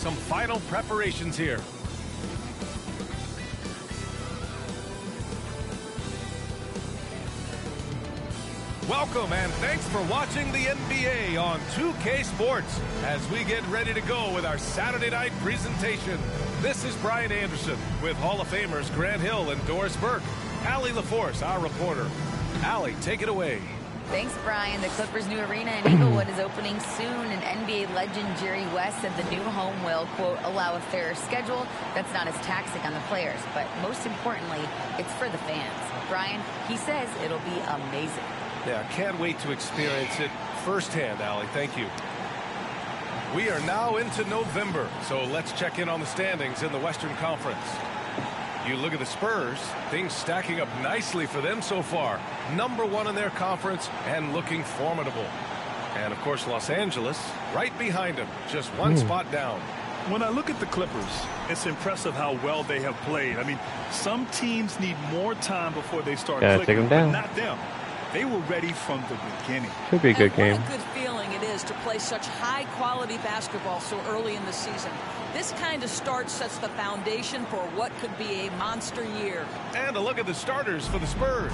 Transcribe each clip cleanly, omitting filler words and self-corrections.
some final preparations here. Welcome and thanks for watching the NBA on 2K Sports as we get ready to go with our Saturday night presentation. This is Brian Anderson with Hall of Famers Grant Hill and Doris Burke. Allie LaForce, our reporter. Allie, take it away. Thanks, Brian. The Clippers' new arena in Inglewood is opening soon, and NBA legend Jerry West said the new home will, quote, allow a fairer schedule that's not as taxing on the players. But most importantly, it's for the fans. Brian, he says it'll be amazing. Yeah, can't wait to experience it firsthand, Allie. Thank you. We are now into November, so let's check in on the standings in the Western Conference. You look at the Spurs, things stacking up nicely for them so far. #1 in their conference and looking formidable. And, of course, Los Angeles right behind them, just one spot down. When I look at the Clippers, it's impressive how well they have played. I mean, some teams need more time before they start clicking, take them down. but not them. They were ready from the beginning. Should be a good game. What a good feeling it is to play such high-quality basketball so early in the season. This kind of start sets the foundation for what could be a monster year. And a look at the starters for the Spurs.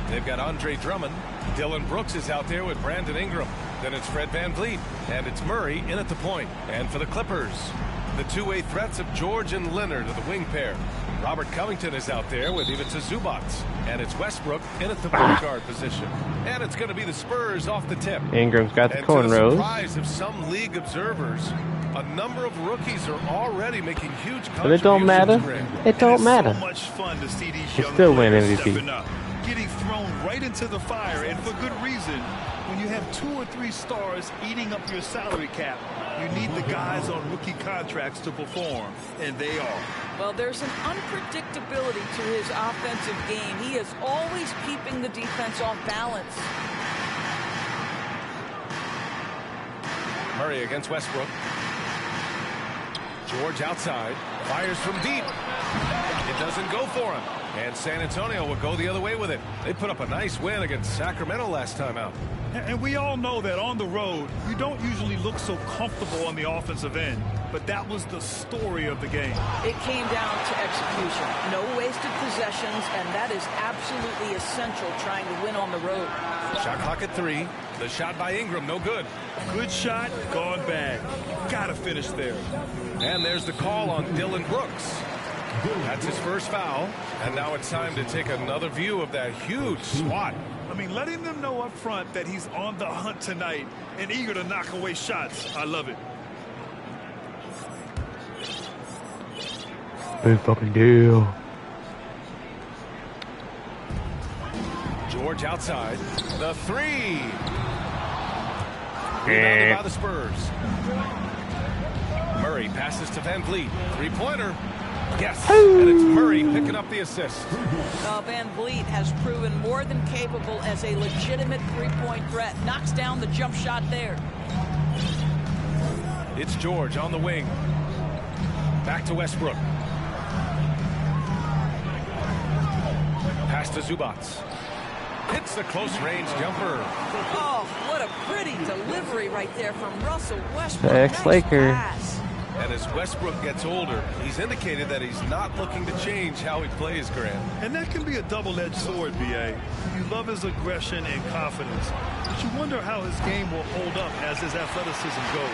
They've got Andre Drummond. Dylan Brooks is out there with Brandon Ingram. Then it's Fred VanVleet. And it's Murray in at the point. And for the Clippers, the two-way threats of George and Leonard are the wing pair. Robert Covington is out there with Ivica Zubac. And it's Westbrook in at the point guard position. And it's going to be the Spurs off the tip. Ingram's got the and to the cornrows. surprise of some league observers, a number of rookies are already making huge contributions. But it don't matter. It don't matter. So much fun to see these You young still win players MVP. stepping up, getting thrown right into the fire, and for good reason. When you have 2 or 3 stars eating up your salary cap, you need the guys on rookie contracts to perform, and they are. Well, there's an unpredictability to his offensive game. He is always keeping the defense off balance. Murray against Westbrook. George outside. Fires from deep. It doesn't go for him. And San Antonio will go the other way with it. They put up a nice win against Sacramento last time out. And we all know that on the road, you don't usually look so comfortable on the offensive end. But that was the story of the game. It came down to execution. No wasted possessions, and that is absolutely essential trying to win on the road. Shot clock at 3. The shot by Ingram, no good. Good shot, gone bad. Gotta finish there. And there's the call on Dylan Brooks. That's his first foul. And now it's time to take another view of that huge swat. I mean, letting them know up front that he's on the hunt tonight and eager to knock away shots. I love it. Big fucking deal. George outside. The 3. Rebounded by the Spurs. Murray passes to VanVleet. 3-pointer. Yes, and it's Murray picking up the assist. VanVleet has proven more than capable as a legitimate three-point threat. Knocks down the jump shot there. It's George on the wing. Back to Westbrook. Pass to Zubac. Hits the close-range jumper. Oh, what a pretty delivery right there from Russell Westbrook. Ex-Laker. Nice. And as Westbrook gets older, he's indicated that he's not looking to change how he plays, Grant. And that can be a double-edged sword, B.A. You love his aggression and confidence, but you wonder how his game will hold up as his athleticism goes.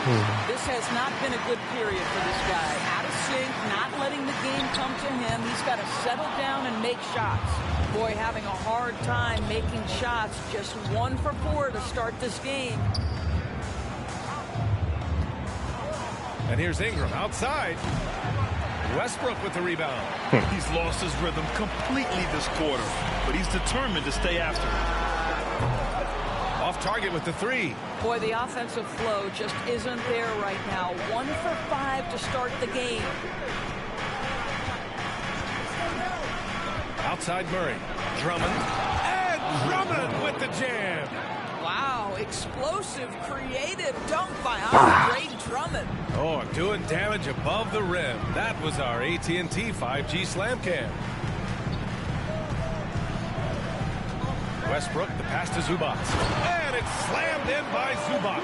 This has not been a good period for this guy. Out of sync, not letting the game come to him. He's got to settle down and make shots. Boy, having a hard time making shots. Just 1 for 4 to start this game. And here's Ingram outside. Westbrook with the rebound. He's lost his rhythm completely this quarter, but he's determined to stay after it. Off target with the 3. Boy, the offensive flow just isn't there right now. 1 for 5 to start the game. Outside Murray. Drummond. And Drummond with the jam. Wow, explosive, creative dunk by Andre Drummond. Oh, doing damage above the rim. That was our AT&T 5G Slam Cam. Westbrook, the pass to Zubac. And it's slammed in by Zubac.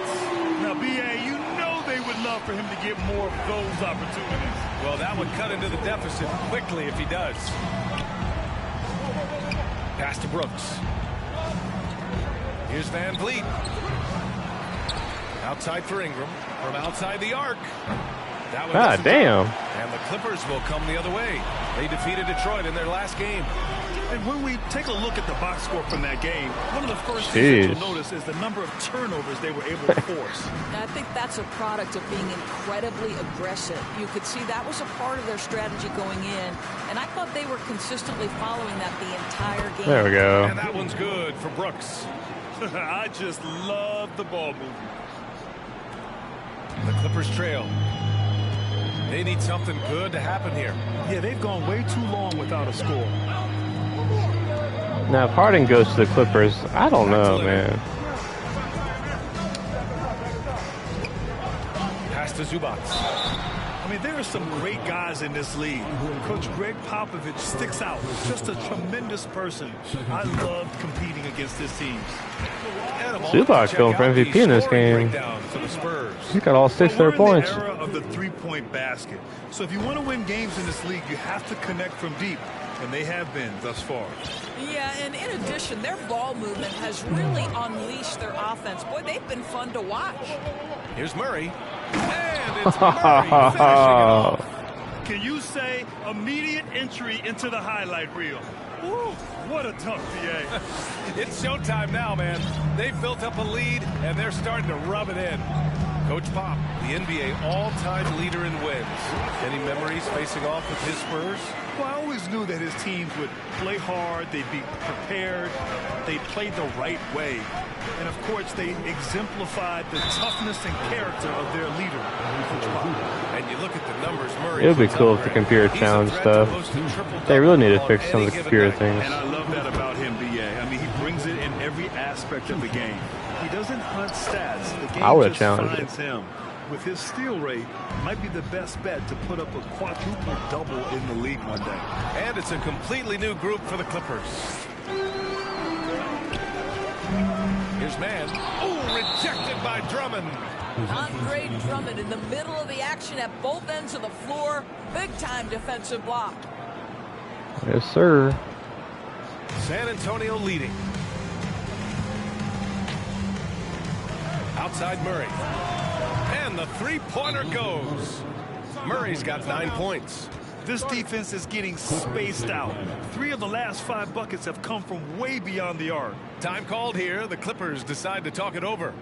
Now, B.A., you know they would love for him to get more of those opportunities. Well, that would cut into the deficit quickly if he does. Pass to Brooks. Here's Van Vliet. Outside for Ingram. From outside the arc. That God damn. And the Clippers will come the other way. They defeated Detroit in their last game. And when we take a look at the box score from that game, one of the first things that you'll notice is the number of turnovers they were able to force. And I think that's a product of being incredibly aggressive. You could see that was a part of their strategy going in, and I thought they were consistently following that the entire game. There we go. And that one's good for Brooks. I just love the ball movement. The Clippers trail. They need something good to happen here. Yeah, they've gone way too long without a score. Now, if Harden goes to the Clippers, I don't know, man. Pass to Zubac. I mean, there are some great guys in this league. Coach Greg Popovich sticks out. Just a tremendous person. I love competing against his teams. Zubac going for MVP in this game. For the Spurs. He got all 6 We're third points. in the era of the three-point basket. So if you want to win games in this league, you have to connect from deep. And they have been thus far. Yeah, and in addition, their ball movement has really unleashed their offense. Boy, they've been fun to watch. Here's Murray. And it's Murray finishing it off. Can you say immediate entry into the highlight reel? Woo, what a dunk, DA. It's showtime now, man. They've built up a lead, and they're starting to rub it in. Coach Pop, the NBA all-time leader in wins. Any memories facing off with his Spurs? Well, I always knew that his teams would play hard, they'd be prepared, they played the right way. And, of course, they exemplified the toughness and character of their leader, Coach Pop. And you look at the numbers Murray. It would be cool if the computer challenge stuff. They really need to fix some of the computer things. And I love that about him, BA. I mean, he brings it in every aspect of the game. He doesn't hunt stats. The game just finds him. With his steal rate, might be the best bet to put up a quadruple double in the league one day. And it's a completely new group for the Clippers. Here's Mann. Oh, rejected by Drummond. Andre Drummond in the middle of the action at both ends of the floor. Big-time defensive block. Yes, sir. San Antonio leading. Outside Murray. And the three-pointer goes. Murray's got 9 points. This defense is getting spaced out. 3 of the last 5 buckets have come from way beyond the arc. Time called here. The Clippers decide to talk it over.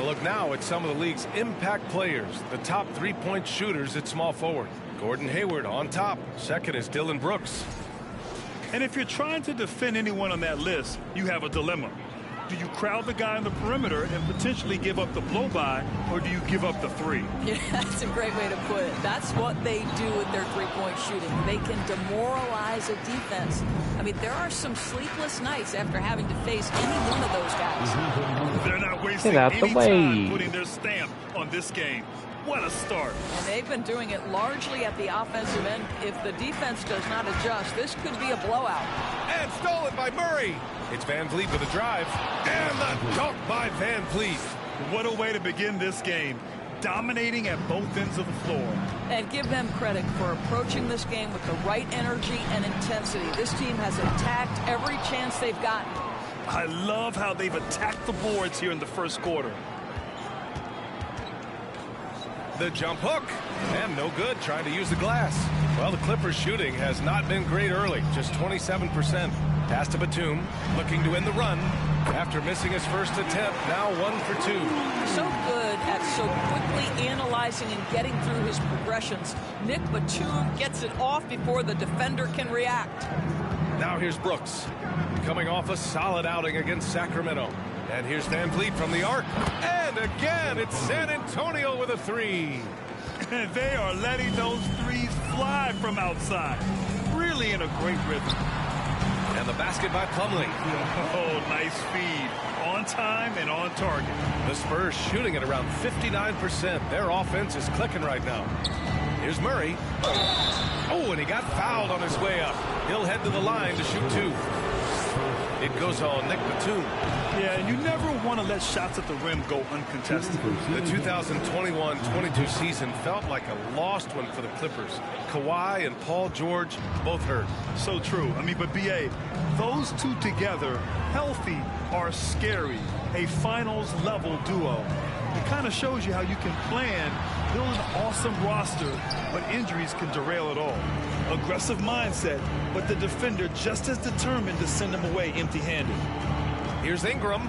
Look now at some of the league's impact players, the top three-point shooters at small forward. Gordon Hayward on top. Second is Dylan Brooks. And if you're trying to defend anyone on that list, you have a dilemma. Do you crowd the guy on the perimeter and potentially give up the blow-by, or do you give up the three? Yeah, that's a great way to put it. That's what they do with their three-point shooting. They can demoralize a defense. I mean, there are some sleepless nights after having to face any one of those guys. They're not wasting any time putting their stamp on this game. What a start. And they've been doing it largely at the offensive end. If the defense does not adjust, this could be a blowout. And stolen by Murray. It's Van Vliet with a drive. And the dunk by Van Vliet. What a way to begin this game. Dominating at both ends of the floor. And give them credit for approaching this game with the right energy and intensity. This team has attacked every chance they've gotten. I love how they've attacked the boards here in the first quarter. The jump hook, and no good trying to use the glass. Well, the Clippers shooting has not been great early, just 27%. Pass to Batum, looking to end the run. After missing his first attempt, now 1 for 2. So good at so quickly analyzing and getting through his progressions. Nick Batum gets it off before the defender can react. Now here's Brooks, coming off a solid outing against Sacramento. And here's Van Vliet from the arc. And again, it's San Antonio with a 3. And they are letting those threes fly from outside. Really in a great rhythm. And the basket by Plumlee. Oh, nice feed. On time and on target. The Spurs shooting at around 59%. Their offense is clicking right now. Here's Murray. Oh, and he got fouled on his way up. He'll head to the line to shoot 2. It goes on Nick Batum. Yeah, and you never want to let shots at the rim go uncontested. The 2021-22 season felt like a lost one for the Clippers. Kawhi and Paul George both hurt. So true. I mean, but B.A., those two together, healthy, are scary. A finals-level duo. It kind of shows you how you can plan, build an awesome roster, but injuries can derail it all. Aggressive mindset, but the defender just as determined to send him away empty-handed. Here's Ingram.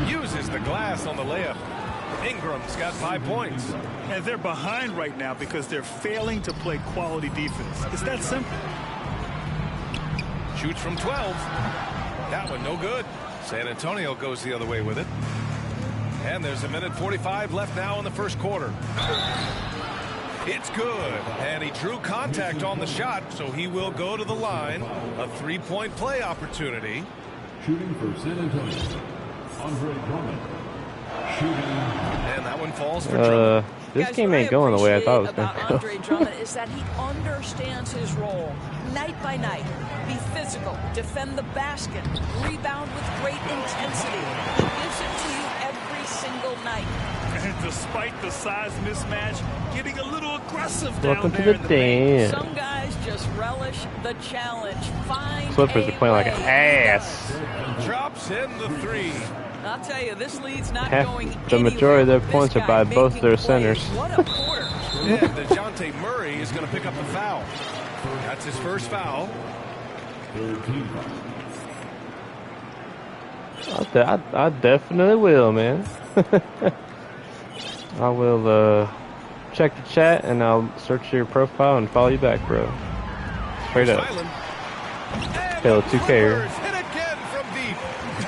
Uses the glass on the layup. Ingram's got 5 points. And they're behind right now because they're failing to play quality defense. It's that simple. Shoots from 12. That one no good. San Antonio goes the other way with it. And there's a minute 45 left now in the first quarter. It's good. And he drew contact on the shot, so he will go to the line. A 3-point play opportunity. Shooting for San Antonio, Andre Drummond. Shooting. And that one falls for Drummond. This game ain't going the way I thought it was going to go. Andre Drummond is that he understands his role night by night. Be physical, defend the basket, rebound with great intensity. He gives it to you every single night. And despite the size mismatch, getting a little aggressive Welcome down to there the dance. Some guys just relish the challenge. Find Clippers are playing like a an way. ass. Drops in the 3. I'll tell you, this lead's not Half going the anywhere. majority of their This points are guy by both making their plays. centers. What a quarter. And DeJounte Murray is going to pick up the foul. That's his first foul. 13 foul. I definitely will, man. I will check the chat and I'll search your profile and follow you back, bro. Straight up. Hell, 2K. Hit again from deep.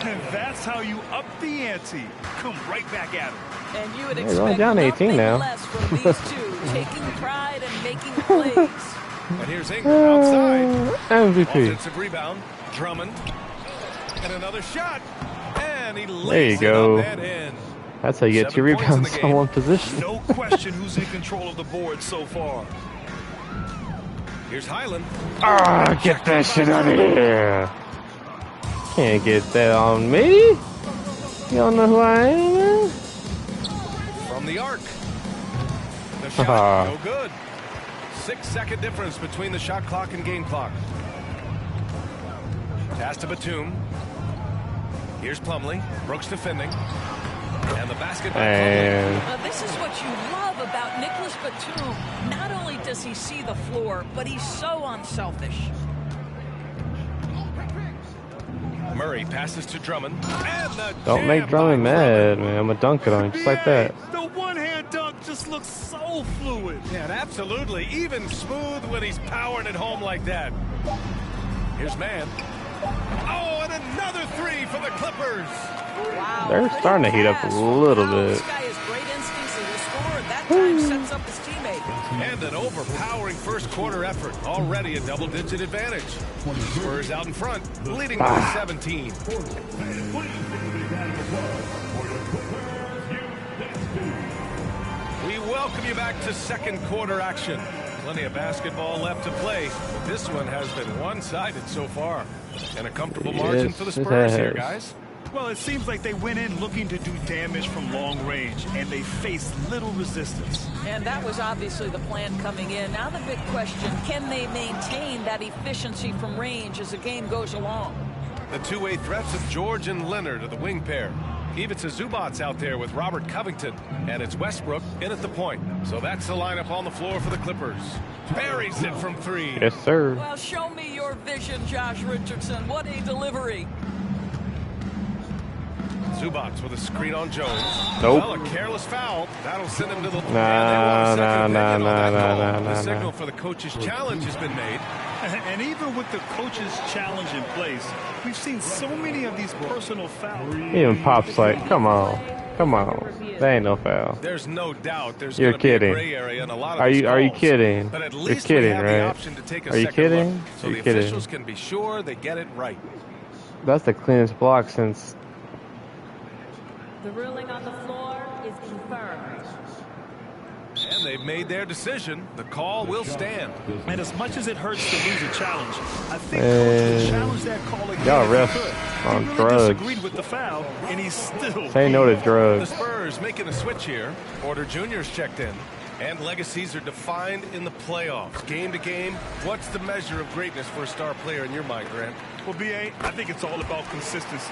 And that's how you up the ante. Come right back at him. And you would Yeah, they're only expect down 18 nothing now. less from these two, taking pride and making plays. And here's Ingram outside. MVP. Offensive rebound. Drummond. And another shot. And he There you lays it go. on that end. That's how you get 2 7 points in rebounds the on game. one position. No question who's in control of the board so far. Here's Highland. Ah, get that shit out of here. Can't get that on me. You don't know who I am, man? From the arc. The shot, no good. 6-second difference between the shot clock and game clock. Pass to Batum. Here's Plumlee. Brooks defending. And the basket by Plumlee. Now, this is what you love about Nicholas Batum. Not only does he see the floor, but he's so unselfish. Murray passes to Drummond. And the Don't make jam Drummond by mad, man. I'm gonna dunk it on him just like that. The one-hand dunk just looks so fluid. Yeah, absolutely. Even smooth when he's powering it home like that. Here's Mann. Oh, and another 3 for the Clippers. Wow. They're starting to heat up a little This bit. guy has great instincts as a scorer. That time sets up his teammate. And an overpowering first quarter effort. Already a double-digit advantage. Spurs out in front, leading by 17. We welcome you back to second quarter action. Plenty of basketball left to play. This one has been one-sided so far. And a comfortable margin for the Spurs here, guys. Well, it seems like they went in looking to do damage from long range, and they faced little resistance. And that was obviously the plan coming in. Now the big question, can they maintain that efficiency from range as the game goes along? The two-way threats of George and Leonard are the wing pair. Ivica Zubac's out there with Robert Covington, and it's Westbrook in at the point. So that's the lineup on the floor for the Clippers. Buries it from three. Yes, sir. Well, show me your vision, Josh Richardson. What a delivery. Zubac with a screen on Jones. Nope. Well, a careless foul. That'll send him to the... Nah. The signal for the coach's challenge has been made. And even with the coach's challenge in place, we've seen so many of these personal fouls. Even Pop's like, come on. There ain't no foul. There's no doubt there's You're going to be a kidding. gray area in a lot of Are these you calls. kidding? But at You're least kidding, we have right? the option to take a Are you second kidding? look. So Are the you kidding? officials can be sure they get it right. That's the cleanest block since... The ruling on the floor is confirmed. And they've made their decision. The call will stand. And as much as it hurts to lose a challenge, I think coach will challenge that call again. Y'all if he refs could. on He really drugs. disagreed with the foul, and he's still... Say no to The drugs. Spurs making a switch here. Porter Jr.'s checked in. And legacies are defined in the playoffs. Game to game, what's the measure of greatness for a star player in your mind, Grant? Well, B.A., I think it's all about consistency.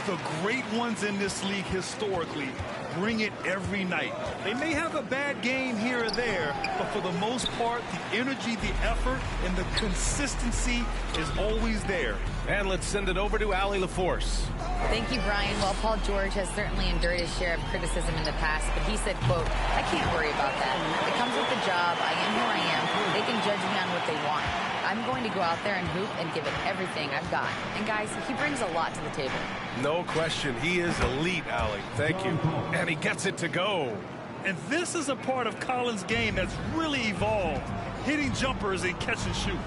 The great ones in this league historically bring it every night. They may have a bad game here or there, but for the most part, the energy, the effort, and the consistency is always there. And let's send it over to Allie LaForce. Thank you, Brian. Well, Paul George has certainly endured his share of criticism in the past, but he said, quote, I can't worry about that. It comes with the job. I am who I am. They can judge me on what they want. I'm going to go out there and hoop and give it everything I've got. And guys, he brings a lot to the table. No question. He is elite, Allie. Thank you. And he gets it to go. And this is a part of Collins' game that's really evolved, hitting jumpers and catch and shoot.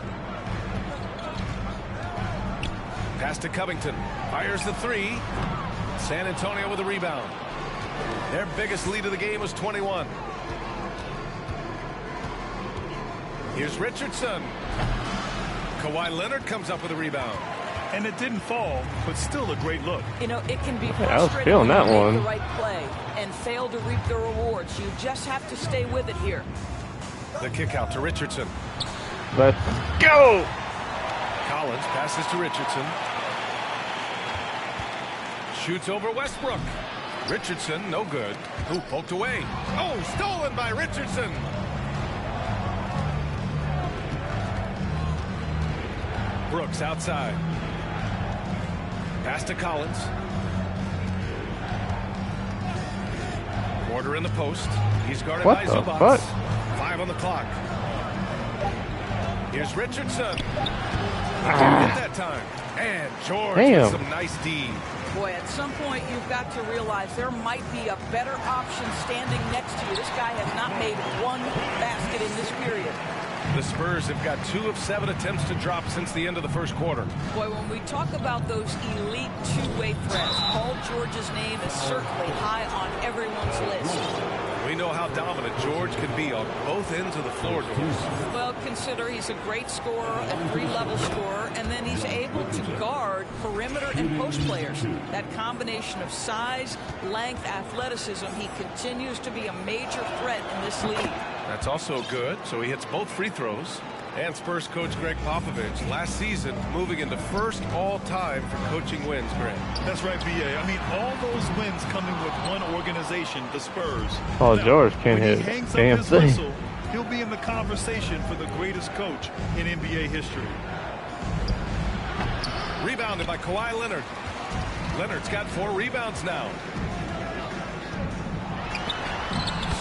Pass to Covington. Fires the three. San Antonio with a rebound. Their biggest lead of the game was 21. Here's Richardson. Kawhi Leonard comes up with a rebound. And it didn't fall, but still a great look. You know, it can be I was frustrating feeling when that you make one. the right play and fail to reap the rewards. You just have to stay with it here. The kick out to Richardson. Let's go! Collins passes to Richardson. Shoots over Westbrook. Richardson, no good. Ooh, poked away. Oh, stolen by Richardson. Brooks outside. Pass to Collins. Porter in the post. He's guarded What by the Zubac. fuck? 5 on the clock. Here's Richardson. Didn't get that time. And George Damn. with some nice D. Boy, at some point you've got to realize there might be a better option standing next to you. This guy has not made one basket in this period. The Spurs have got 2 of 7 attempts to drop since the end of the first quarter. Boy, when we talk about those elite two-way threats, Paul George's name is certainly high on everyone's list. We know how dominant George can be on both ends of the floor, Doris. Well, consider he's a great scorer, a three-level scorer, and then he's able to guard perimeter and post players. That combination of size, length, athleticism, he continues to be a major threat in this league. That's also good, so he hits both free throws. And Spurs coach Greg Popovich last season moving into first all-time for coaching wins, Greg. That's right, B.A. I mean, all those wins coming with one organization, the Spurs. Paul George can't when hit he hangs up damn his thing. whistle, he'll be in the conversation for the greatest coach in NBA history. Rebounded by Kawhi Leonard. Leonard's got 4 rebounds now.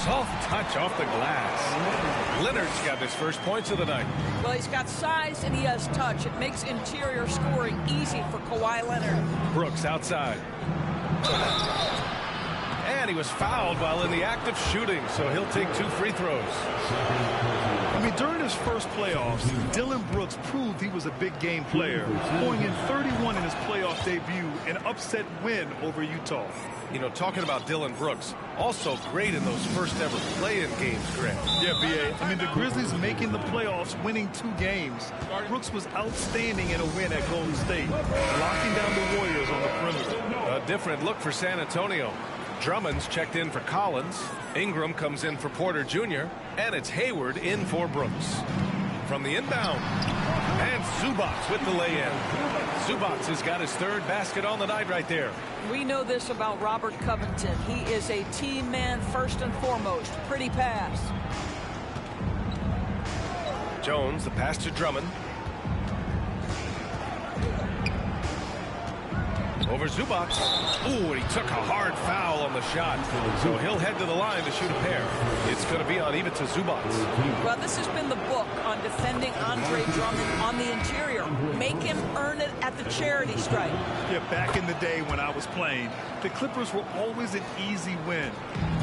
Soft touch off the glass. Leonard's got his first points of the night. Well, he's got size and he has touch. It makes interior scoring easy for Kawhi Leonard. Brooks outside. And he was fouled while in the act of shooting, so he'll take 2 free throws. I mean, during his first playoffs, Dillon Brooks proved he was a big game player, going in 31 in his playoff debut, an upset win over Utah. You know, talking about Dillon Brooks, Also great in those first ever play-in games, Grant. Yeah, B.A. I mean, the Grizzlies making the playoffs, winning 2 games. Brooks was outstanding in a win at Golden State, locking down the Warriors on the perimeter. A different look for San Antonio. Drummond's checked in for Collins. Ingram comes in for Porter Jr. And it's Hayward in for Brooks. From the inbound. And Zubac with the lay-in. Zubac has got his 3rd basket on the night right there. We know this about Robert Covington. He is a team man first and foremost. Pretty pass. Jones, the pass to Drummond. Over Zubac. Ooh, and he took a hard foul on the shot. So he'll head to the line to shoot a pair. It's going to be on Ivica Zubac. Well, this has been the book on defending Andre Drummond on the interior. Make him earn it at the charity stripe. Yeah, back in the day when I was playing, the Clippers were always an easy win.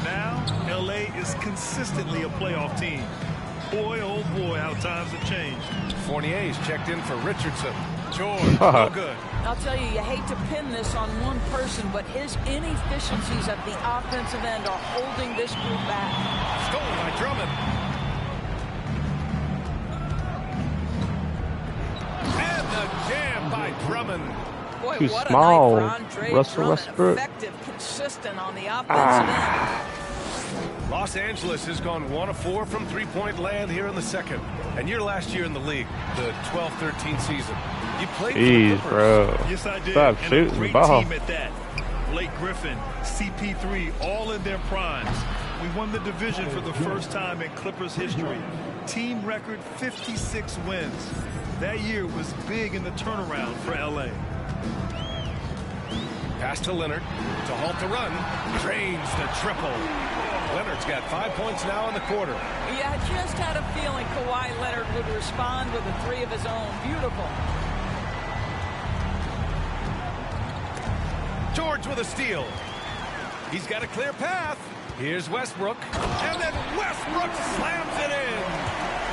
Now, L.A. is consistently a playoff team. Boy, oh boy, how times have changed. Fournier's checked in for Richardson. George, no good. I'll tell you, you hate to pin this on one person, but his inefficiencies at the offensive end are holding this group back. Stolen by Drummond. And the jam by Drummond. Boy, Too what small. a night for Andre Russell Drummond. Westbrook. Effective, consistent on the offensive end. Los Angeles has gone 1 of 4 from three-point land here in the second. And your last year in the league, the 12-13 season. You played Jeez, for the Clippers. bro. Yes, I did. Stop and shooting a great the ball. team at that. Blake Griffin, CP3, all in their primes. We won the division for the first time in Clippers history. Team record 56 wins. That year was big in the turnaround for L.A. Pass to Leonard to halt the run. Drains the triple. Leonard's got 5 points now in the quarter. Yeah, I just had a feeling Kawhi Leonard would respond with a 3 of his own. Beautiful. George with a steal. He's got a clear path. Here's Westbrook. And then Westbrook slams it in.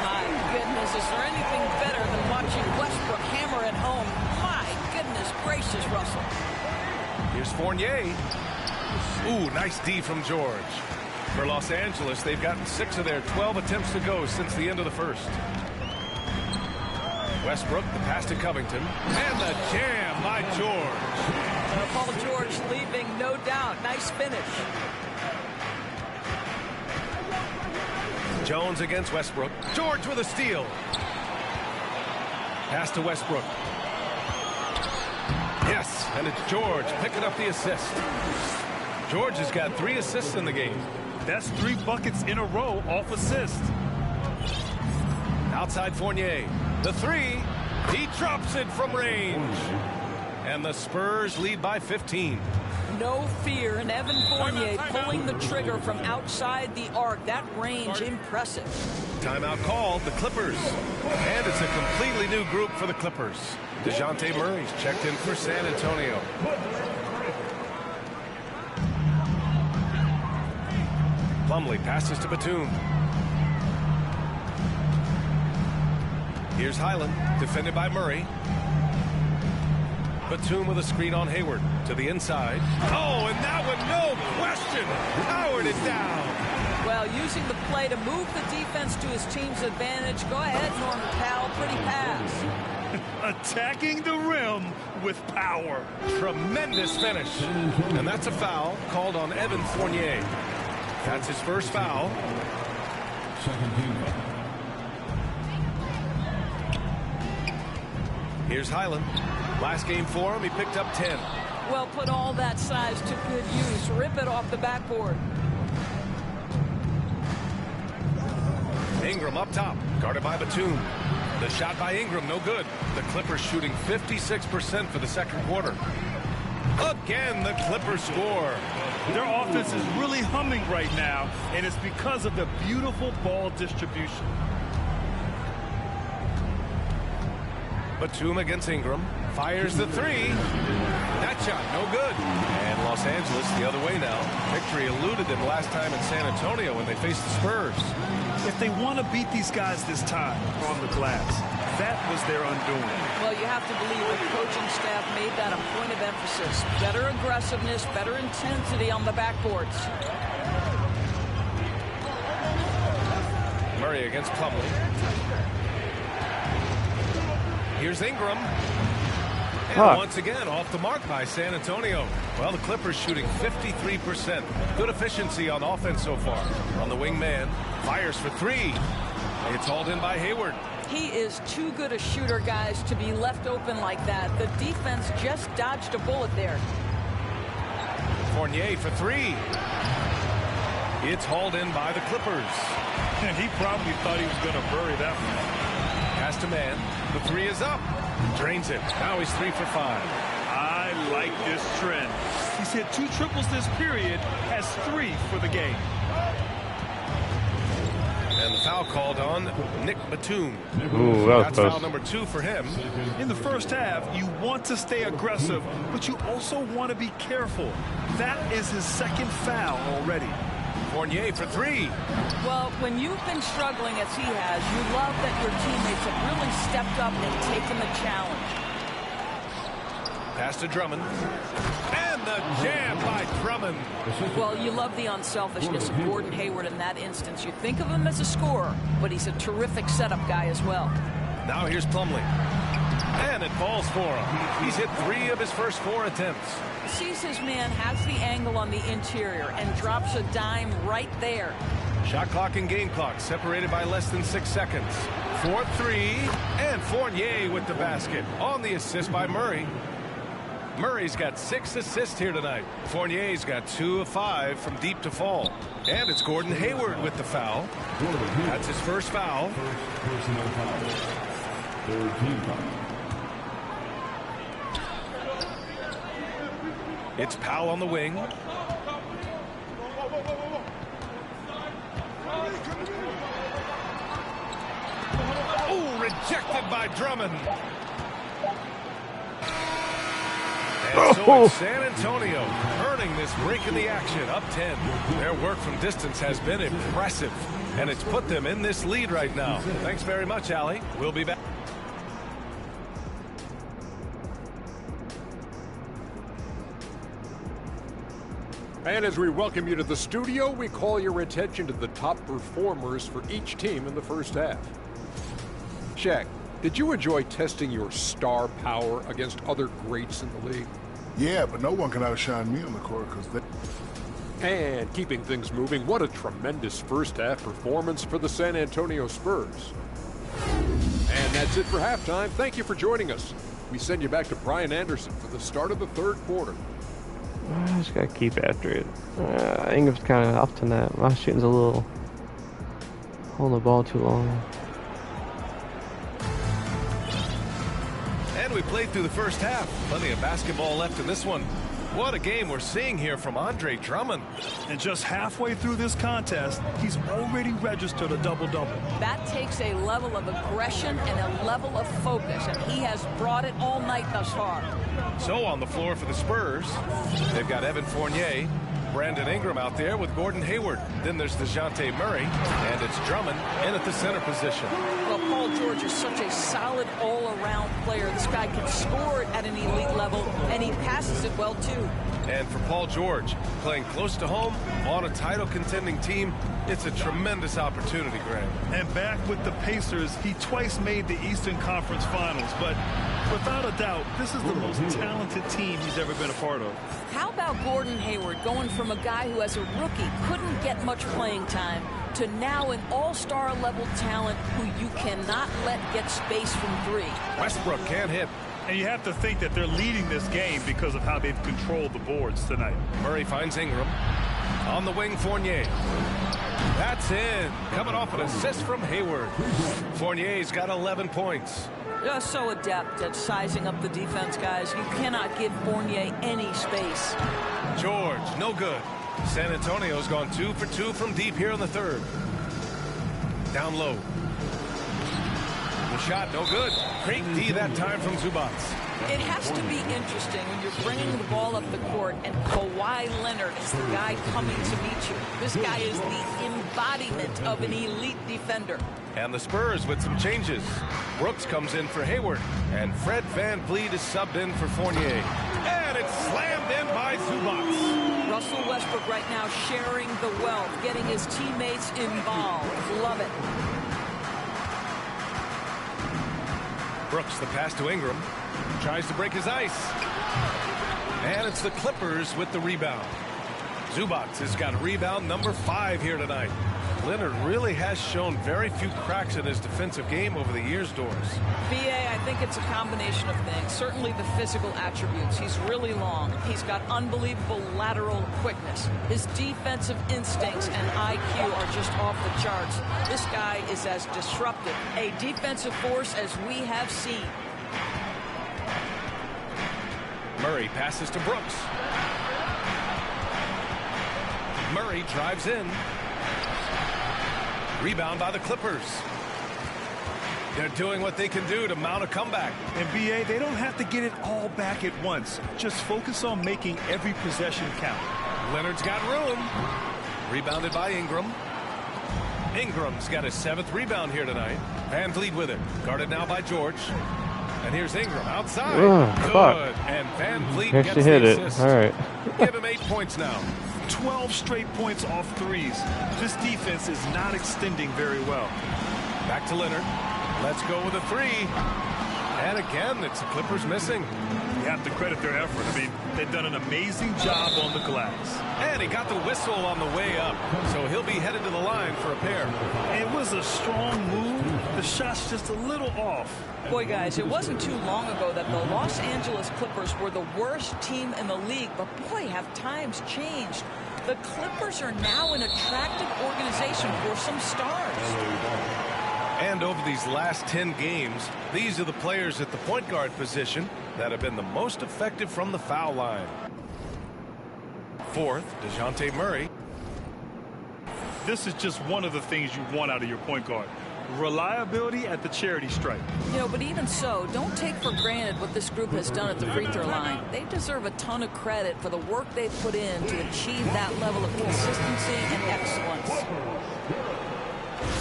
My goodness, is there anything better than watching Westbrook hammer it home? My goodness gracious, Russell. Here's Fournier. Ooh, nice D from George. For Los Angeles, they've gotten 6 of their 12 attempts to go since the end of the first. Westbrook, the pass to Covington. And the jam by George. Paul George leaving, no doubt. Nice finish. Jones against Westbrook. George with a steal. Pass to Westbrook. Yes, and it's George picking up the assist. George has got 3 assists in the game. That's 3 buckets in a row off assist. Outside Fournier. The 3. He drops it from range. And the Spurs lead by 15. No fear in Evan Fournier pulling the trigger from outside the arc. That range, impressive. Timeout called, the Clippers. And it's a completely new group for the Clippers. DeJounte Murray's checked in for San Antonio. Plumlee passes to Batum. Here's Highland, defended by Murray. Batum with a screen on Hayward to the inside. Oh, and that one, no question, powered it down. Well, using the play to move the defense to his team's advantage. Go ahead, Norman Powell. Pretty pass. Attacking the rim with power. Tremendous finish. And that's a foul called on Evan Fournier. That's his first foul. Second team foul. Here's Highland. Last game for him, he picked up 10. Well, put all that size to good use. Rip it off the backboard. Ingram up top, guarded by Batum. The shot by Ingram, no good. The Clippers shooting 56% for the second quarter. Again, the Clippers score. Their offense is really humming right now, and it's because of the beautiful ball distribution. Batum against Ingram. Fires the 3. That shot, no good. And Los Angeles the other way now. Victory eluded them last time in San Antonio when they faced the Spurs. If they want to beat these guys this time on the glass, that was their undoing. Well, you have to believe the coaching staff made that a point of emphasis. Better aggressiveness, better intensity on the backboards. Murray against Plumlee. Here's Ingram. And once again, off the mark by San Antonio. Well, the Clippers shooting 53%. Good efficiency on offense so far. On the wing man, fires for three. It's hauled in by Hayward. He is too good a shooter, guys, to be left open like that. The defense just dodged a bullet there. Fournier for three. It's hauled in by the Clippers. And he probably thought he was going to bury that one. Pass to man. The three is up. Drains it. Now he's 3 for 5. I like this trend. He's hit 2 triples this period, has 3 for the game. And the foul called on Nick Batum. Ooh, that was That's close. foul number 2 for him. In the first half, you want to stay aggressive, but you also want to be careful. That is his second foul already. Fournier for three. Well, when you've been struggling as he has, you love that your teammates have really stepped up and taken the challenge. Pass to Drummond. And the jam by Drummond. Well, you love the unselfishness of Gordon Hayward in that instance. You think of him as a scorer, but he's a terrific setup guy as well. Now here's Plumlee. And it falls for him. He's hit 3 of his first 4 attempts. Sees his man, has the angle on the interior, and drops a dime right there. Shot clock and game clock separated by less than 6 seconds. 4-3. And Fournier with the basket. On the assist by Murray. Murray's got 6 assists here tonight. Fournier's got 2 of 5 from deep to fall. And it's Gordon Hayward with the foul. That's his first foul. First personal foul. Third team foul. It's Powell on the wing. Oh, rejected by Drummond. And so it's San Antonio earning this break in the action, up 10. Their work from distance has been impressive, and it's put them in this lead right now. Thanks very much, Allie. We'll be back. And as we welcome you to the studio, we call your attention to the top performers for each team in the first half. Shaq, did you enjoy testing your star power against other greats in the league? Yeah, but no one can outshine me on the court because they... And keeping things moving, what a tremendous first half performance for the San Antonio Spurs. And that's it for halftime. Thank you for joining us. We send you back to Brian Anderson for the start of the third quarter. I just gotta keep after it. Ingram's kind of off tonight. My shooting's a little holding the ball too long. And we played through the first half. Plenty of basketball left in this one. What a game we're seeing here from Andre Drummond. And just halfway through this contest, he's already registered a double-double. That takes a level of aggression and a level of focus, and he has brought it all night thus far. So on the floor for the Spurs, they've got Evan Fournier, Brandon Ingram out there with Gordon Hayward. Then there's DeJounte Murray, and it's Drummond in at the center position. Well, Paul George is such a solid all-around player. This guy can score at an elite level, and he passes it well, too. And for Paul George, playing close to home on a title-contending team, it's a tremendous opportunity, Graham. And back with the Pacers, he twice made the Eastern Conference Finals. But without a doubt, this is the most talented team he's ever been a part of. How about Gordon Hayward going from a guy who as a rookie couldn't get much playing time to now an all-star level talent who you cannot let get space from three? Westbrook can't hit. And you have to think that they're leading this game because of how they've controlled the boards tonight. Murray finds Ingram. On the wing, Fournier. That's in. Coming off an assist from Hayward. Fournier's got 11 points. Just so adept at sizing up the defense, guys. You cannot give Fournier any space. George, no good. San Antonio's gone 2 for 2 from deep here in the third. Down low. The shot, no good. Great D that time from Zubac. It has to be interesting when you're bringing the ball up the court and Kawhi Leonard is the guy coming to meet you. This guy is the embodiment of an elite defender. And the Spurs with some changes. Brooks comes in for Hayward, and Fred VanVleet is subbed in for Fournier. And it's slammed in by Zubac. Well, Russell Westbrook right now sharing the wealth, getting his teammates involved. Love it. Brooks, the pass to Ingram. Tries to break his ice. And it's the Clippers with the rebound. Zubac has got rebound number 5 here tonight. Leonard really has shown very few cracks in his defensive game over the years, Doris. BA, I think it's a combination of things. Certainly the physical attributes. He's really long. He's got unbelievable lateral quickness. His defensive instincts and IQ are just off the charts. This guy is as disruptive a defensive force as we have seen. Murray passes to Brooks. Murray drives in. Rebound by the Clippers. They're doing what they can do to mount a comeback. And BA, they don't have to get it all back at once. Just focus on making every possession count. Leonard's got room. Rebounded by Ingram. Ingram's got his 7th rebound here tonight. Van Vliet with it. Guarded now by George. And here's Ingram outside. Good. Fuck. And Van Vliet Actually gets hit the it. assist. All right. Give him 8 points now. 12 straight points off threes. This defense is not extending very well. Back to Leonard. Let's go with a 3. And again, it's the Clippers missing. You have to credit their effort. I mean, they've done an amazing job on the glass. And he got the whistle on the way up. So he'll be headed to the line for a pair. It was a strong move. The shot's just a little off. Boy, guys, it wasn't too long ago that the Los Angeles Clippers were the worst team in the league. But boy, have times changed. The Clippers are now an attractive organization for some stars. And over these last 10 games, these are the players at the point guard position that have been the most effective from the foul line. 4th, DeJounte Murray. This is just one of the things you want out of your point guard. Reliability at the charity stripe. You know, but even so, don't take for granted what this group has done at the free throw line. They deserve a ton of credit for the work they've put in to achieve that level of consistency and excellence.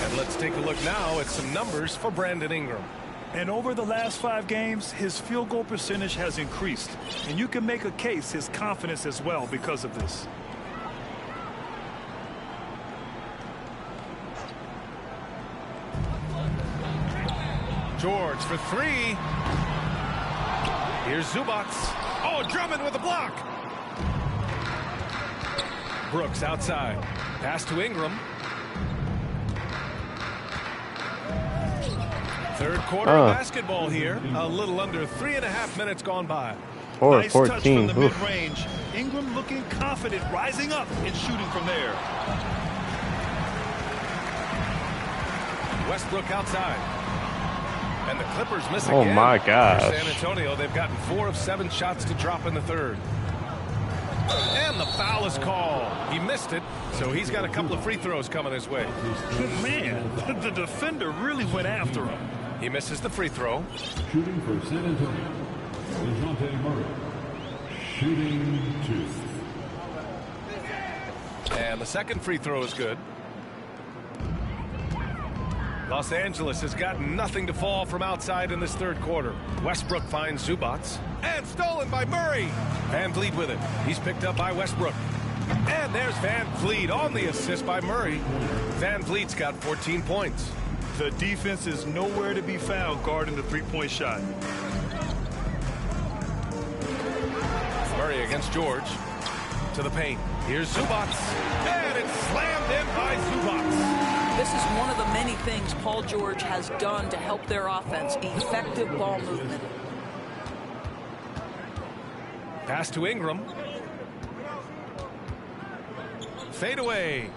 And let's take a look now at some numbers for Brandon Ingram. And over the last 5 games, his field goal percentage has increased. And you can make a case his confidence as well because of this. George for 3. Here's Zubac. Oh, Drummond with a block. Brooks outside. Pass to Ingram. 3rd quarter of basketball here. A little under 3.5 minutes gone by. Nice 14. touch from the mid-range. Ingram looking confident, rising up and shooting from there. Westbrook outside. And the Clippers miss again. Oh my gosh. For San Antonio, they've gotten 4 of 7 shots to drop in the 3rd. And the foul is called. He missed it, so he's got a couple of free throws coming his way. Man, the defender really went after him. He misses the free throw. Shooting for San Antonio, DeJounte Murray. Shooting 2. And the 2nd free throw is good. Los Angeles has got nothing to fall from outside in this 3rd quarter. Westbrook finds Zubac. And stolen by Murray. Van Vliet with it. He's picked up by Westbrook. And there's Van Vliet on the assist by Murray. Van Vliet's got 14 points. The defense is nowhere to be found guarding the 3-point shot. Murray against George. To the paint. Here's Zubac. And it's slammed in by Zubac. This is one of the many things Paul George has done to help their offense. Effective ball movement. Pass to Ingram. Fade away.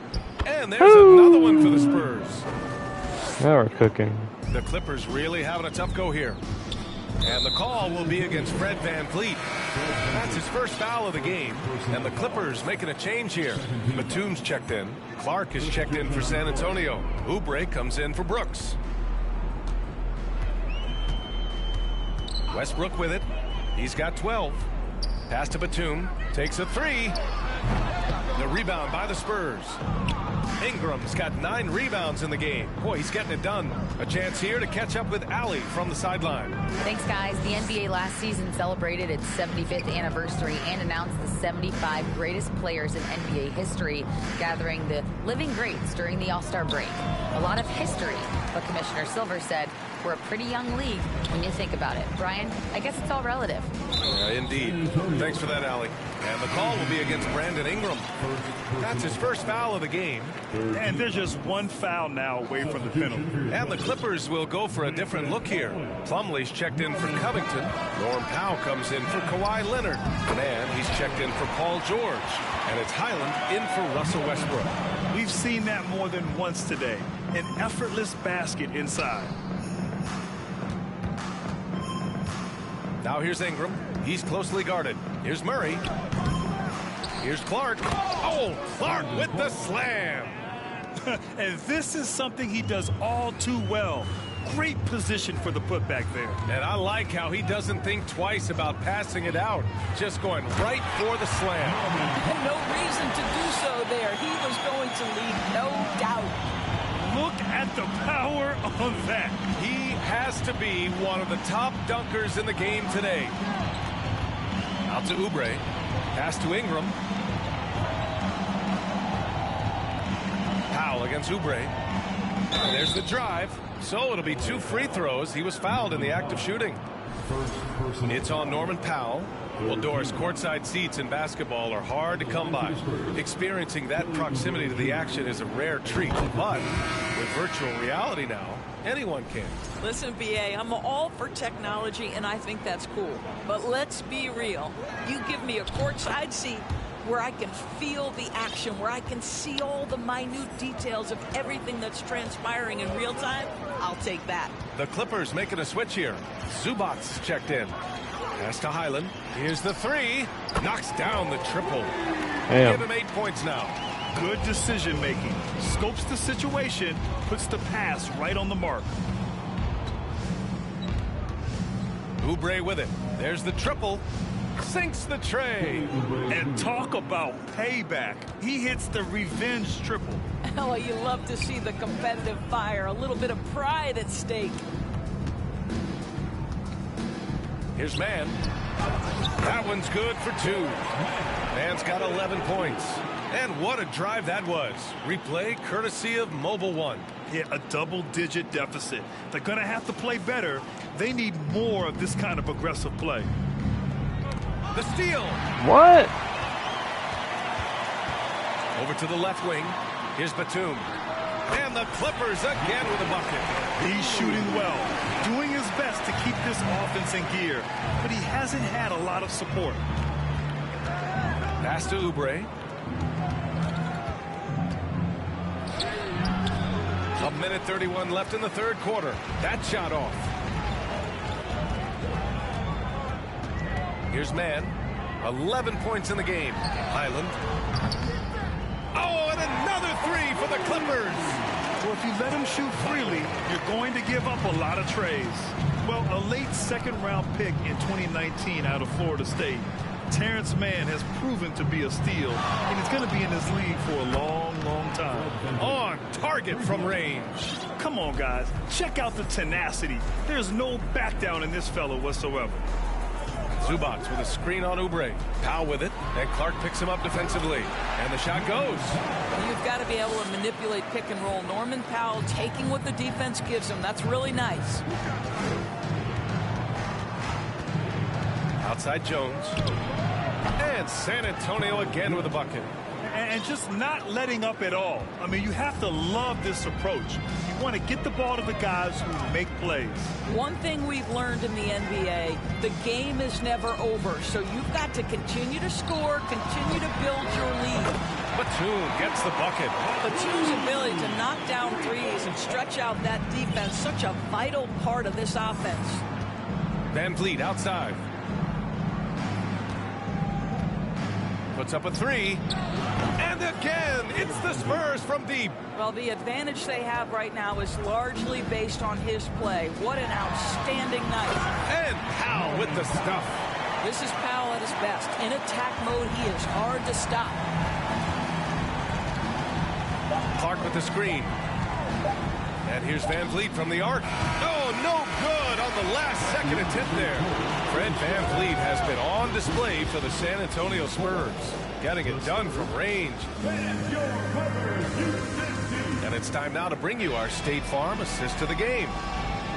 And there's another one for the Spurs. Now we're cooking. The Clippers really having a tough go here. And the call will be against Fred Van Vliet. That's his first foul of the game. And the Clippers making a change here. Batum's checked in. Clark is checked in for San Antonio. Oubre comes in for Brooks. Westbrook with it. He's got 12. Pass to Batum. Takes a 3. The rebound by the Spurs. Ingram's got 9 rebounds in the game. Boy, he's getting it done. A chance here to catch up with Allie from the sideline. Thanks, guys. The NBA last season celebrated its 75th anniversary and announced the 75 greatest players in NBA history, gathering the living greats during the All-Star break. A lot of history, but Commissioner Silver said, we're a pretty young league when you think about it. Brian, I guess it's all relative. Indeed. Thanks for that, Allie. And the call will be against Brandon Ingram. That's his first foul of the game. And there's just one foul now away from the penalty. And the Clippers will go for a different look here. Plumlee's checked in for Covington. Norm Powell comes in for Kawhi Leonard. And he's checked in for Paul George. And it's Highland in for Russell Westbrook. We've seen that more than once today. An effortless basket inside. Now here's Ingram. He's closely guarded. Here's Murray. Here's Clark. Oh, Clark with the slam. And this is something he does all too well. Great position for the putback there. And I like how he doesn't think twice about passing it out. Just going right for the slam. No reason to do so there. He was going to lead, no doubt. Look at the power on that. He has to be one of the top dunkers in the game today. Out to Oubre. Pass to Ingram. Powell against Oubre. And there's the drive. So it'll be 2 free throws. He was fouled in the act of shooting. It's on Norman Powell. Well, Doris, courtside seats in basketball are hard to come by. Experiencing that proximity to the action is a rare treat. But with virtual reality now, anyone can. Listen, BA, I'm all for technology, and I think that's cool. But let's be real. You give me a courtside seat where I can feel the action, where I can see all the minute details of everything that's transpiring in real time, I'll take that. The Clippers making a switch here. Zubac's checked in. Pass to Highland. Here's the 3. Knocks down the triple. Damn. Give him 8 points now. Good decision making. Scopes the situation, puts the pass right on the mark. Oubre with it. There's the triple. Sinks the tray. And talk about payback. He hits the revenge triple. Oh, you love to see the competitive fire, a little bit of pride at stake. Here's Mann. That one's good for 2. Mann's got 11 points. And what a drive that was. Replay courtesy of Mobile One. Yeah, a double-digit deficit. They're going to have to play better. They need more of this kind of aggressive play. The steal. What? Over to the left wing. Here's Batum. And the Clippers again with a bucket. He's shooting well, doing his best to keep this offense in gear, but he hasn't had a lot of support. Pass to Oubre. A minute 31 left in the third quarter. That shot off. Here's Mann. 11 points in the game. Highland. Oh, and another 3 for the Clippers. Well, if you let him shoot freely, you're going to give up a lot of trays. Well, a late second-round pick in 2019 out of Florida State, Terrence Mann has proven to be a steal, and he's going to be in this league for a long, long time. On target from range. Come on, guys. Check out the tenacity. There's no back down in this fellow whatsoever. Zubac with a screen on Oubre. Powell with it, and Clark picks him up defensively. And the shot goes. You've got to be able to manipulate pick and roll. Norman Powell taking what the defense gives him. That's really nice. Outside Jones. And San Antonio again with a bucket. And just not letting up at all. I mean, you have to love this approach. You want to get the ball to the guys who make plays. One thing we've learned in the NBA, the game is never over. So you've got to continue to score, continue to build your lead. Batum gets the bucket. Batum's ability to knock down threes and stretch out that defense, such a vital part of this offense. Van Vliet outside. Puts up a 3. And again, it's the Spurs from deep. Well, the advantage they have right now is largely based on his play. What an outstanding night. And Powell with the stuff. This is Powell at his best. In attack mode, he is hard to stop. Clark with the screen. And here's Van Vliet from the arc. Oh, no good on the last-second attempt there. Fred Van Vliet has been on display for the San Antonio Spurs, getting it done from range. And it's time now to bring you our State Farm assist to the game.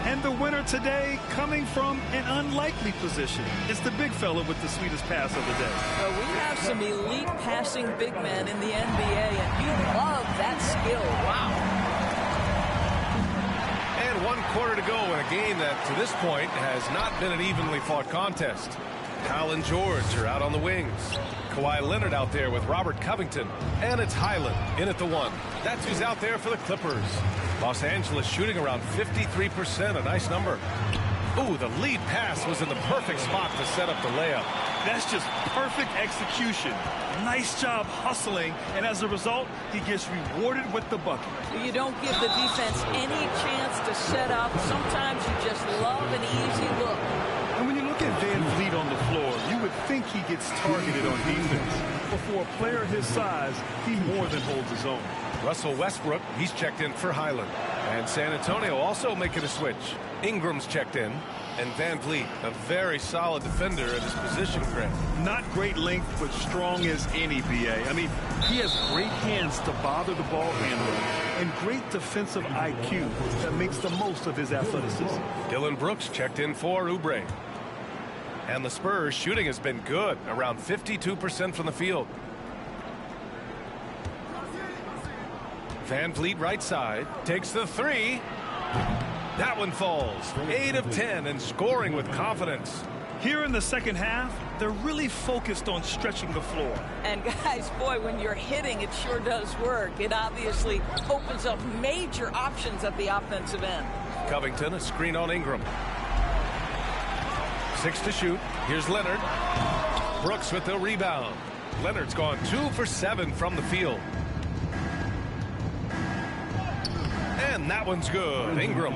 And the winner today coming from an unlikely position. It's the big fella with the sweetest pass of the day. We have some elite passing big men in the NBA, and you love that skill. Wow. And 1 quarter to go in a game that, to this point, has not been an evenly fought contest. Powell and George are out on the wings. Kawhi Leonard out there with Robert Covington. And it's Highland in at the 1. That's who's out there for the Clippers. Los Angeles shooting around 53%, a nice number. Ooh, the lead pass was in the perfect spot to set up the layup. That's just perfect execution. Nice job hustling, and as a result, he gets rewarded with the bucket. You don't give the defense any chance to set up. Sometimes you just love an easy look. And when you look at Van Vliet on the floor, you would think he gets targeted on defense. But for a player his size, he more than holds his own. Russell Westbrook, he's checked in for Highland. And San Antonio also making a switch. Ingram's checked in. And Van Vliet, a very solid defender at his position, Greg. Not great length, but strong as any, BA. I mean, he has great hands to bother the ball handler and great defensive IQ that makes the most of his athleticism. Dylan Brooks checked in for Oubre. And the Spurs shooting has been good, around 52% from the field. Van Vliet right side, takes the 3. That one falls. 8 of 10 and scoring with confidence. Here in the second half, they're really focused on stretching the floor. And guys, boy, when you're hitting, it sure does work. It obviously opens up major options at the offensive end. Covington, a screen on Ingram. 6 to shoot. Here's Leonard. Brooks with the rebound. Leonard's gone 2 for 7 from the field. And that one's good. Ingram.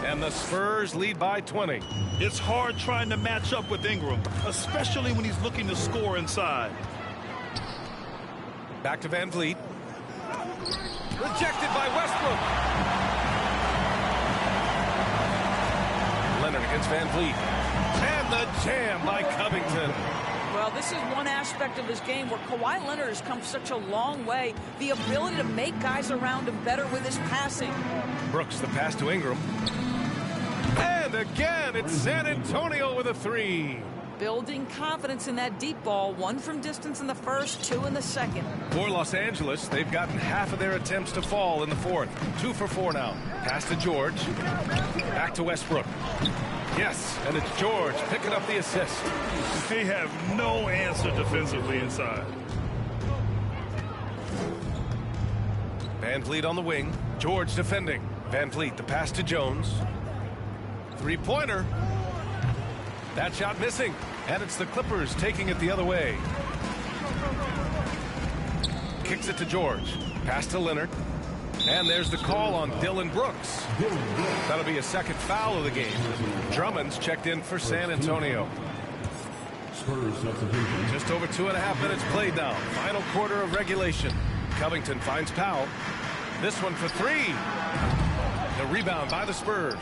And the Spurs lead by 20. It's hard trying to match up with Ingram, especially when he's looking to score inside. Back to Van Vliet. Rejected by Westbrook. Leonard against Van Vliet. And the jam by Covington. Well, this is one aspect of his game where Kawhi Leonard has come such a long way. The ability to make guys around him better with his passing. Brooks, the pass to Ingram. And again, it's San Antonio with a 3. Building confidence in that deep ball. 1 from distance in the first, 2 in the second. For Los Angeles, they've gotten half of their attempts to fall in the 4th. 2 for 4 now. Pass to George. Back to Westbrook. Yes, and it's George picking up the assist. They have no answer defensively inside. Van Vliet on the wing. George defending. Van Vliet, the pass to Jones. 3-pointer. That shot missing. And it's the Clippers taking it the other way. Kicks it to George. Pass to Leonard. And there's the call on Dylan Brooks. That'll be a second foul of the game. Drummond's checked in for San Antonio. Just over 2.5 minutes played now. Final quarter of regulation. Covington finds Powell. This one for 3. The rebound by the Spurs.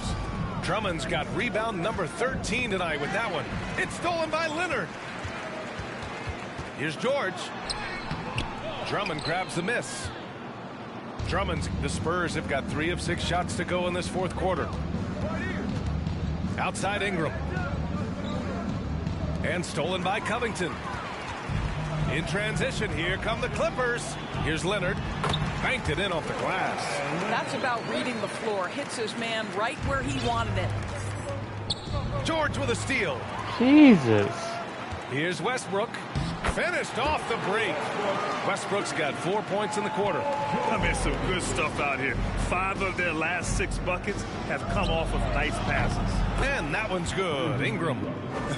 Drummond's got rebound number 13 tonight with that one. It's stolen by Leonard. Here's George. Drummond grabs the miss. The Spurs have got 3 of 6 shots to go in this 4th quarter. Outside Ingram. And stolen by Covington. In transition, here come the Clippers. Here's Leonard. Banked it in off the glass. That's about reading the floor. Hits his man right where he wanted it. George with a steal. Jesus. Here's Westbrook. Finished off the break. Westbrook's got 4 points in the quarter. I mean, some good stuff out here. 5 of their last 6 buckets have come off of nice passes. And that one's good. Ingram.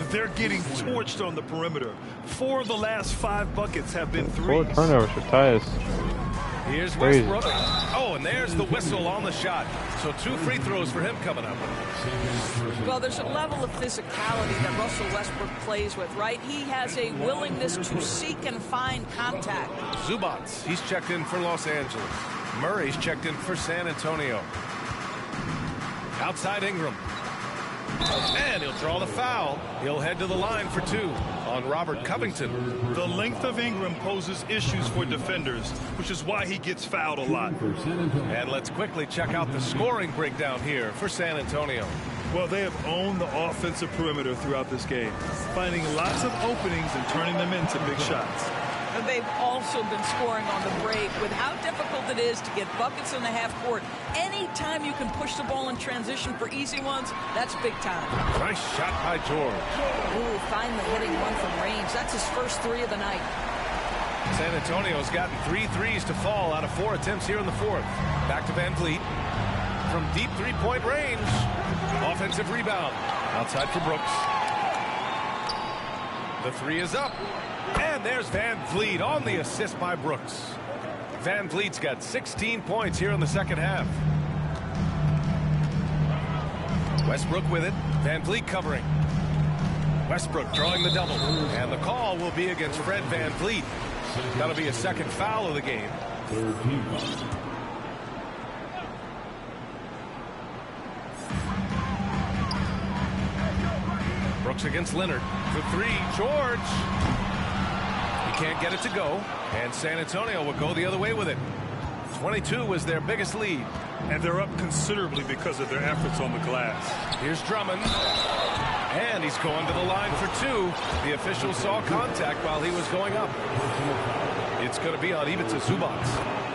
They're getting torched on the perimeter. 4 of the last 5 buckets have been 3s. 4 turnovers for Tyus. Here's Westbrook. Oh, and there's the whistle on the shot. So 2 free throws for him coming up. Well, there's a level of physicality that Russell Westbrook plays with, right? He has a willingness to seek and find contact. Zubats, he's checked in for Los Angeles. Murray's checked in for San Antonio. Outside Ingram. And he'll draw the foul. He'll head to the line for 2 on Robert Covington. The length of Ingram poses issues for defenders, which is why he gets fouled a lot. And let's quickly check out the scoring breakdown here for San Antonio. Well, they have owned the offensive perimeter throughout this game, finding lots of openings and turning them into big shots. And they've also been scoring on the break. With how difficult it is to get buckets in the half court, anytime you can push the ball in transition for easy ones, that's big time. Nice shot by George. Ooh, finally hitting one from range. That's his first 3 of the night. San Antonio's gotten 3 threes to fall out of 4 attempts here in the 4th. Back to Van Vliet. From deep 3-point range. Offensive rebound. Outside for Brooks. The 3 is up. And there's Van Vliet on the assist by Brooks. Van Vliet's got 16 points here in the second half. Westbrook with it. Van Vliet covering. Westbrook drawing the double. And the call will be against Fred Van Vliet. That'll be a second foul of the game. Brooks against Leonard. For 3, George. He can't get it to go. And San Antonio will go the other way with it. 22 was their biggest lead. And they're up considerably because of their efforts on the glass. Here's Drummond. And he's going to the line for 2. The official saw contact while he was going up. It's going to be on Ivica Zubac.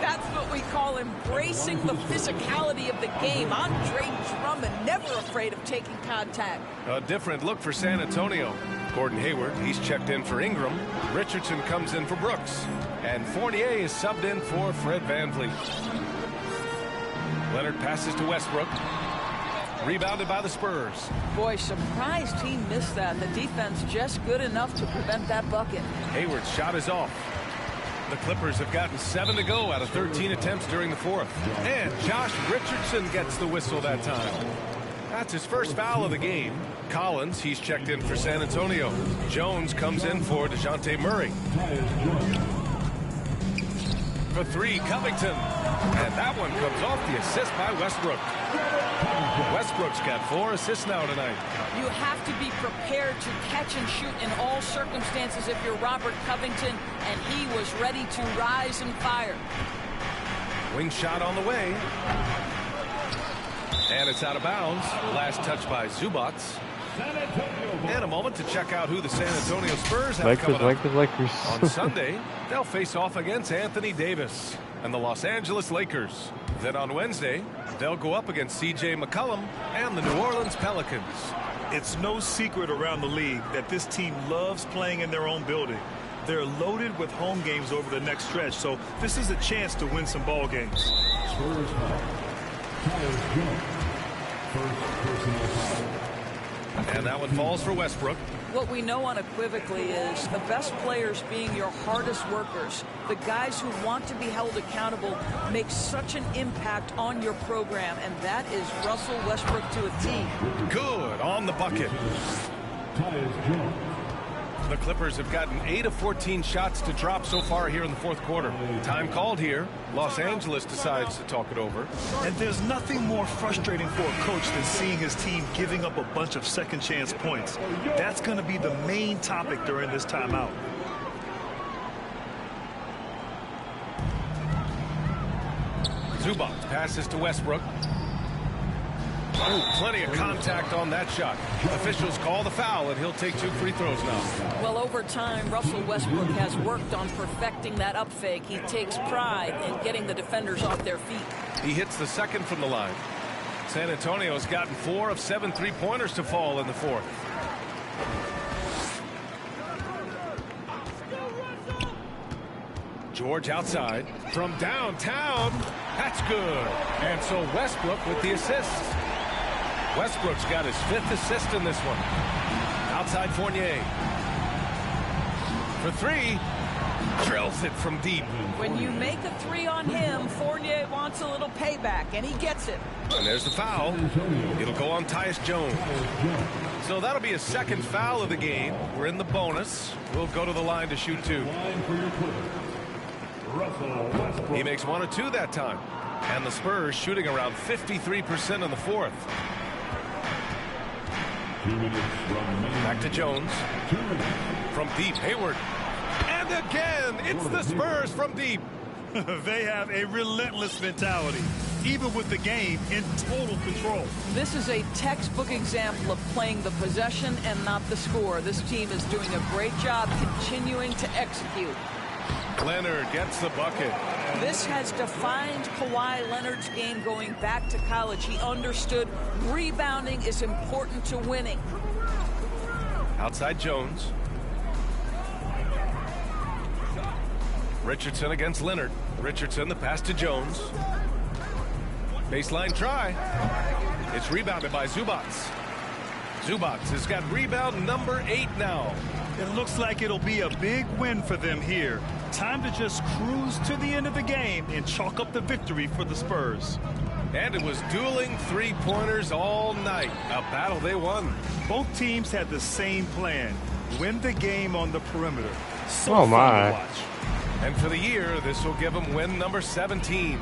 That's what we call embracing the physicality of the game. Andre Drummond, never afraid of taking contact. A different look for San Antonio. Gordon Hayward, he's checked in for Ingram. Richardson comes in for Brooks. And Fournier is subbed in for Fred Van Vliet. Leonard passes to Westbrook. Rebounded by the Spurs. Boy, surprised he missed that. The defense just good enough to prevent that bucket. Hayward's shot is off. The Clippers have gotten 7 to go out of 13 attempts during the 4th. And Josh Richardson gets the whistle that time. That's his first foul of the game. Collins, he's checked in for San Antonio. Jones comes in for DeJounte Murray. For 3, Covington. And that one comes off the assist by Westbrook. Westbrook's got 4 assists now tonight. You have to be prepared to catch and shoot in all circumstances if you're Robert Covington, and he was ready to rise and fire. Wing shot on the way. And it's out of bounds. Last touch by Zubac. And a moment to check out who the San Antonio Spurs have coming up. On Sunday, they'll face off against Anthony Davis and the Los Angeles Lakers. Then on Wednesday, they'll go up against C.J. McCollum and the New Orleans Pelicans. It's no secret around the league that this team loves playing in their own building. They're loaded with home games over the next stretch, so this is a chance to win some ball games. Spurs foul. Tyus Jones. First personal foul. And that one falls for Westbrook. What we know unequivocally is the best players being your hardest workers. The guys who want to be held accountable make such an impact on your program, and that is Russell Westbrook to a T. Good on the bucket. Tyus Jones. The Clippers have gotten 8 of 14 shots to drop so far here in the 4th quarter. Time called here. Los Angeles decides to talk it over. And there's nothing more frustrating for a coach than seeing his team giving up a bunch of second chance points. That's going to be the main topic during this timeout. Zubac passes to Westbrook. Oh, plenty of contact on that shot. Officials call the foul, and he'll take 2 free throws now. Well, over time, Russell Westbrook has worked on perfecting that up fake. He takes pride in getting the defenders off their feet. He hits the second from the line. San Antonio's gotten 4 of 7 three-pointers to fall in the 4th. George outside from downtown. That's good. And so Westbrook with the assist. Westbrook's got his 5th assist in this one. Outside Fournier. For 3. Drills it from deep. When you make a 3 on him, Fournier wants a little payback, and he gets it. And there's the foul. It'll go on Tyus Jones. So that'll be a second foul of the game. We're in the bonus. We'll go to the line to shoot 2. He makes 1 or 2 that time. And the Spurs shooting around 53% in the fourth. Back to Jones. From deep, Hayward. And again, it's the Spurs from deep. They have a relentless mentality, even with the game in total control. This is a textbook example of playing the possession and not the score. This team is doing a great job continuing to execute. Leonard gets the bucket. This has defined Kawhi Leonard's game going back to college. He understood rebounding is important to winning. Outside Jones. Richardson against Leonard. Richardson, the pass to Jones. Baseline try. It's rebounded by Zubac. Zubac has got rebound number 8 now. It looks like it'll be a big win for them here. Time to just cruise to the end of the game and chalk up the victory for the Spurs. And it was dueling three-pointers all night. A battle they won. Both teams had the same plan. Win the game on the perimeter. So Oh, fun my. to watch. And for the year, this will give them win number 17.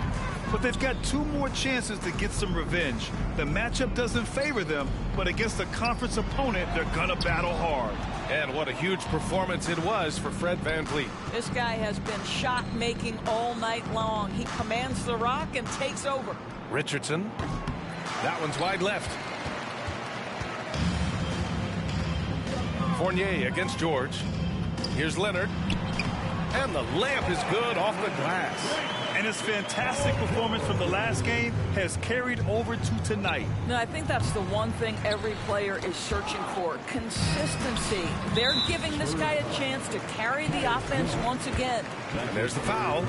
But they've got 2 more chances to get some revenge. The matchup doesn't favor them, but against a conference opponent, they're gonna battle hard. And what a huge performance it was for Fred VanVleet. This guy has been shot-making all night long. He commands the rock and takes over. Richardson. That one's wide left. Fournier against George. Here's Leonard. And the layup is good off the glass. And his fantastic performance from the last game has carried over to tonight. No, I think that's the one thing every player is searching for. Consistency. They're giving this guy a chance to carry the offense once again. And there's the foul.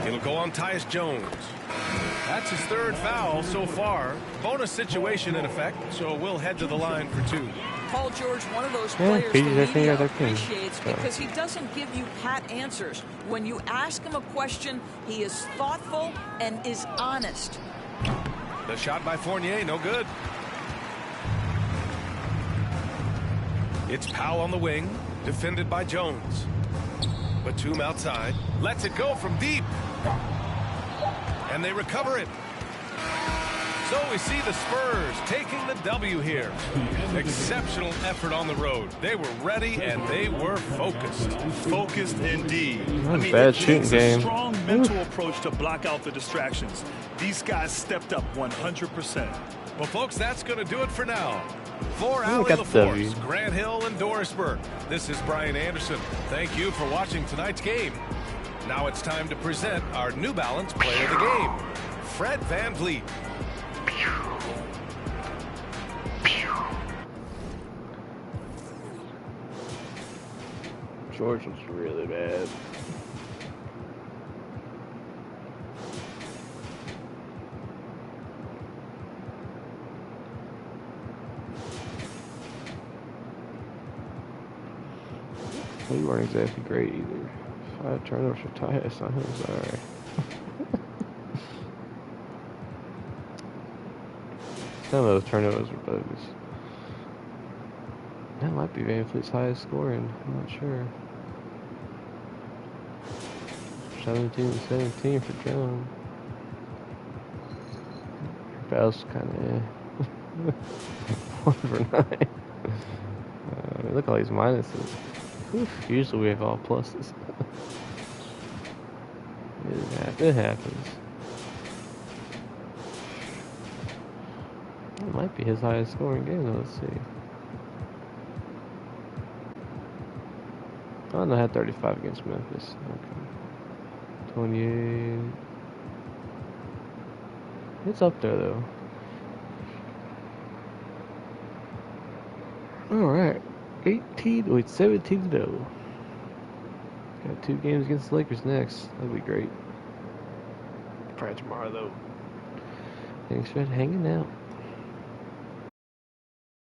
It'll go on Tyus Jones. That's his 3rd foul so far. Bonus situation in effect, so we'll head to the line for 2. Paul George, one of those Yeah, players PG, the I think media they're king. appreciates because he doesn't give you pat answers. When you ask him a question, he is thoughtful and is honest. The shot by Fournier, no good. It's Powell on the wing, defended by Jones. Batum outside, lets it go from deep. And they recover it. So we see the Spurs taking the W here. Exceptional effort on the road. They were ready and they were focused. Focused indeed. Bad it shooting takes game. a strong mental approach to block out the distractions. These guys stepped up 100%. Well, folks, that's going to do it for now. For Ooh, Allie got the LaForce, W. Grant Hill, and Dorisburg, this is Brian Anderson. Thank you for watching tonight's game. Now it's time to present our New Balance player of the game, Fred VanVleet. George was really bad. We weren't exactly great either. 5 turnovers for Tyus on him, sorry. Some of those turnovers were bogus. That might be VanVleet's highest scoring, I'm not sure. 17-17 for Jones. Fouls kind of 1 for 9. Look at all these minuses. Oof, usually we have all pluses. It happens. It might be his highest scoring game, though. Let's see. Oh, no, I had 35 against Memphis. Okay. 28. It's up there, though. Alright. 17 to go. Got 2 games against the Lakers next. That'll be great. Probably tomorrow, though. Thanks for hanging out.